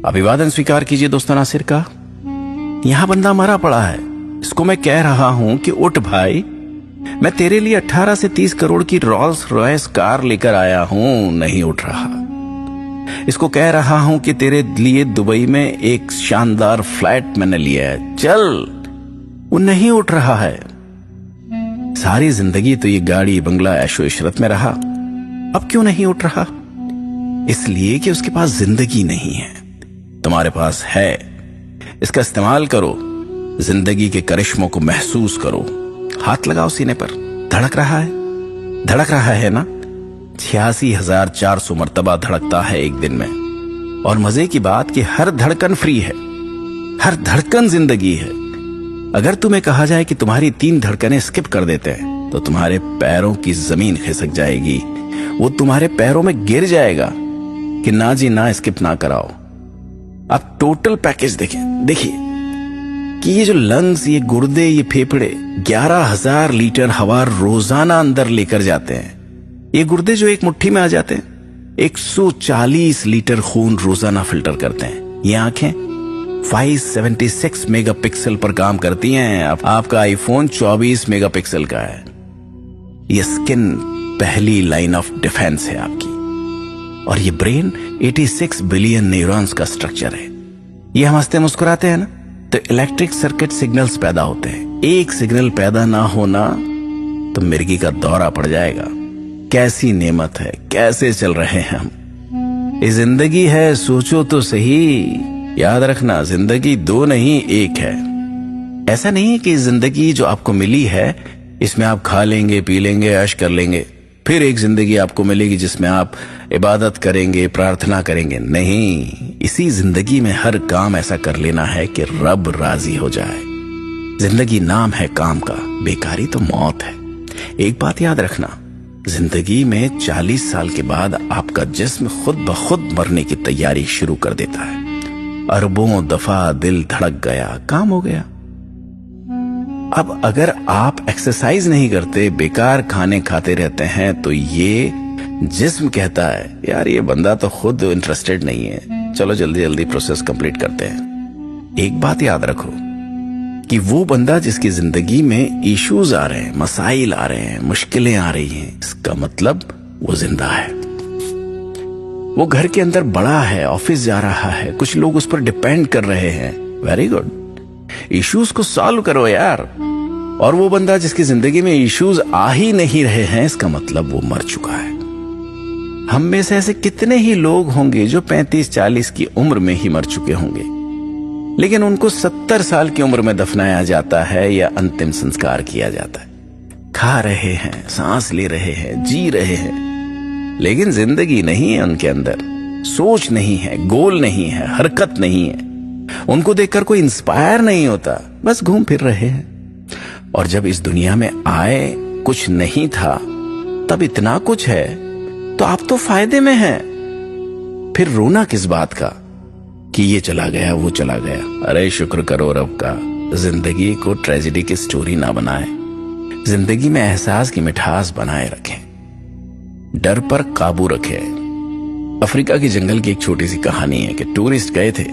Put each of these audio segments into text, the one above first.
अभिवादन स्वीकार कीजिए दोस्तों नासिर का। यहां बंदा मरा पड़ा है, इसको मैं कह रहा हूं कि उठ भाई, मैं तेरे लिए 18 से 30 करोड़ की रोल्स रॉयस कार लेकर आया हूं, नहीं उठ रहा। इसको कह रहा हूं कि तेरे लिए दुबई में एक शानदार फ्लैट मैंने लिया है, चल, वो नहीं उठ रहा है। सारी जिंदगी तो ये गाड़ी बंगला ऐशो इशरत में रहा, अब क्यों नहीं उठ रहा? इसलिए कि उसके पास जिंदगी नहीं है, तुम्हारे पास है। इसका इस्तेमाल करो, जिंदगी के करिश्मों को महसूस करो। हाथ लगाओ सीने पर, धड़क रहा है, धड़क रहा है ना? 86,400 मरतबा धड़कता है एक दिन में। और मजे की बात कि हर धड़कन फ्री है, हर धड़कन जिंदगी है। अगर तुम्हें कहा जाए कि तुम्हारी 3 धड़कनें स्किप कर देते हैं तो तुम्हारे पैरों की जमीन खिसक जाएगी, वो तुम्हारे पैरों में गिर जाएगा कि ना जी ना, स्किप ना कराओ। अब टोटल पैकेज देखिए कि ये जो लंग्स, ये गुर्दे, ये फेफड़े 11,000 लीटर हवा रोजाना अंदर लेकर जाते हैं। ये गुर्दे जो एक मुट्ठी में आ जाते हैं, 140 लीटर खून रोजाना फिल्टर करते हैं। ये आंखें 576 मेगापिक्सल पर काम करती हैं। आपका आईफोन 24 मेगापिक्सल का है। ये स्किन पहली लाइन ऑफ डिफेंस है आपकी। और ये ब्रेन 86 बिलियन न्यूरॉन्स का स्ट्रक्चर है। ये हम हंसते मुस्कुराते हैं ना, तो इलेक्ट्रिक सर्किट सिग्नल्स पैदा होते हैं। एक सिग्नल पैदा ना होना तो मिर्गी का दौरा पड़ जाएगा। कैसी नेमत है, कैसे चल रहे हैं हम। ये जिंदगी है, सोचो तो सही। याद रखना, जिंदगी 2 नहीं 1 है। ऐसा नहीं है कि जिंदगी जो आपको मिली है इसमें आप खा लेंगे, पी लेंगे, ऐश कर लेंगे, फिर एक जिंदगी आपको मिलेगी जिसमें आप इबादत करेंगे, प्रार्थना करेंगे। नहीं, इसी जिंदगी में हर काम ऐसा कर लेना है कि रब राजी हो जाए। जिंदगी नाम है काम का, बेकारी तो मौत है। एक बात याद रखना, जिंदगी में 40 साल के बाद आपका जिस्म खुद ब खुद मरने की तैयारी शुरू कर देता है। अरबों दफा दिल धड़क गया, काम हो गया। अब अगर आप एक्सरसाइज नहीं करते, बेकार खाने खाते रहते हैं, तो ये जिस्म कहता है यार ये बंदा तो खुद इंटरेस्टेड नहीं है, चलो जल्दी जल्दी प्रोसेस कंप्लीट करते हैं। एक बात याद रखो कि वो बंदा जिसकी जिंदगी में इश्यूज आ रहे हैं, मसाइल आ रहे हैं, मुश्किलें आ रही हैं, इसका मतलब वो जिंदा है। वो घर के अंदर बड़ा है, ऑफिस जा रहा है, कुछ लोग उस पर डिपेंड कर रहे हैं। वेरी गुड, इश्यूज को सॉल्व करो यार। और वो बंदा जिसकी जिंदगी में इश्यूज आ ही नहीं रहे हैं, इसका मतलब वो मर चुका है। हम में से ऐसे कितने ही लोग होंगे जो 35-40 की उम्र में ही मर चुके होंगे, लेकिन उनको 70 साल की उम्र में दफनाया जाता है या अंतिम संस्कार किया जाता है। खा रहे हैं, सांस ले रहे हैं, जी रहे हैं, लेकिन जिंदगी नहीं है उनके अंदर, सोच नहीं है, गोल नहीं है, हरकत नहीं है। उनको देखकर कोई इंस्पायर नहीं होता, बस घूम फिर रहे हैं। और जब इस दुनिया में आए कुछ नहीं था, तब इतना कुछ है, तो आप तो फायदे में हैं। फिर रोना किस बात का कि ये चला गया, वो चला गया। अरे शुक्र करो रब का, जिंदगी को ट्रेजेडी की स्टोरी ना बनाए, जिंदगी में एहसास की मिठास बनाए रखें, डर पर काबू रखें। अफ्रीका के जंगल की एक छोटी सी कहानी है कि टूरिस्ट गए थे,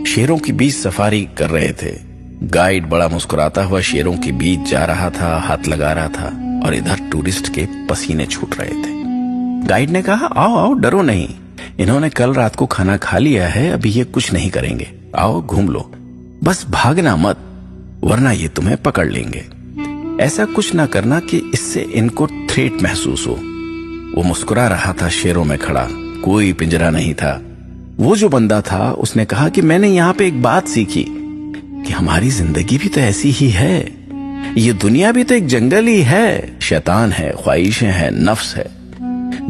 शेरों के बीच सफारी कर रहे थे। गाइड बड़ा मुस्कुराता हुआ शेरों के बीच जा रहा था, हाथ लगा रहा था, और इधर टूरिस्ट के पसीने छूट रहे थे। गाइड ने कहा आओ आओ, डरो नहीं, इन्होंने कल रात को खाना खा लिया है, अभी ये कुछ नहीं करेंगे, आओ घूम लो, बस भागना मत वरना ये तुम्हें पकड़ लेंगे। ऐसा कुछ ना करना कि इससे इनको थ्रेट महसूस हो। वो मुस्कुरा रहा था शेरों में खड़ा, कोई पिंजरा नहीं था। वो जो बंदा था उसने कहा कि मैंने यहाँ पे एक बात सीखी कि हमारी जिंदगी भी तो ऐसी ही है, ये दुनिया भी तो एक जंगल ही है। शैतान है, ख्वाहिशें हैं, नफ्स है,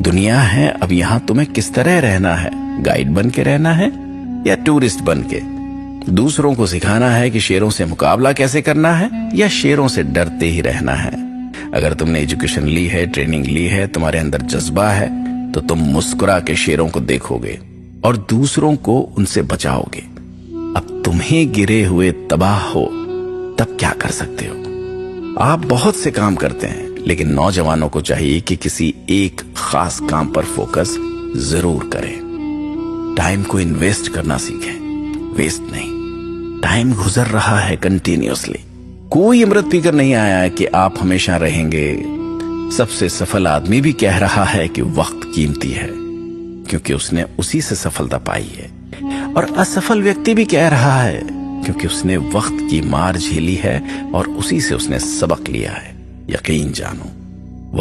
दुनिया है। अब यहाँ तुम्हें किस तरह रहना है, गाइड बन के रहना है या टूरिस्ट बन के? दूसरों को सिखाना है कि शेरों से मुकाबला कैसे करना है या शेरों से डरते ही रहना है? अगर तुमने एजुकेशन ली है, ट्रेनिंग ली है, तुम्हारे अंदर जज्बा है, तो तुम मुस्कुरा के शेरों को देखोगे और दूसरों को उनसे बचाओगे। अब तुम्हें गिरे हुए तबाह हो तब क्या कर सकते हो? आप बहुत से काम करते हैं, लेकिन नौजवानों को चाहिए कि किसी एक खास काम पर फोकस जरूर करें। टाइम को इन्वेस्ट करना सीखें, वेस्ट नहीं। टाइम गुजर रहा है कंटिन्यूअसली। कोई अमृत पीकर नहीं आया है कि आप हमेशा रहेंगे। सबसे सफल आदमी भी कह रहा है कि वक्त कीमती है, क्योंकि उसने उसी से सफलता पाई है। और असफल व्यक्ति भी कह रहा है, क्योंकि उसने वक्त की मार झेली है और उसी से उसने सबक लिया है। यकीन जानो,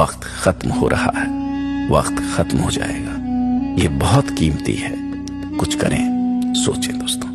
वक्त खत्म हो रहा है, वक्त खत्म हो जाएगा। ये बहुत कीमती है। कुछ करें, सोचें दोस्तों।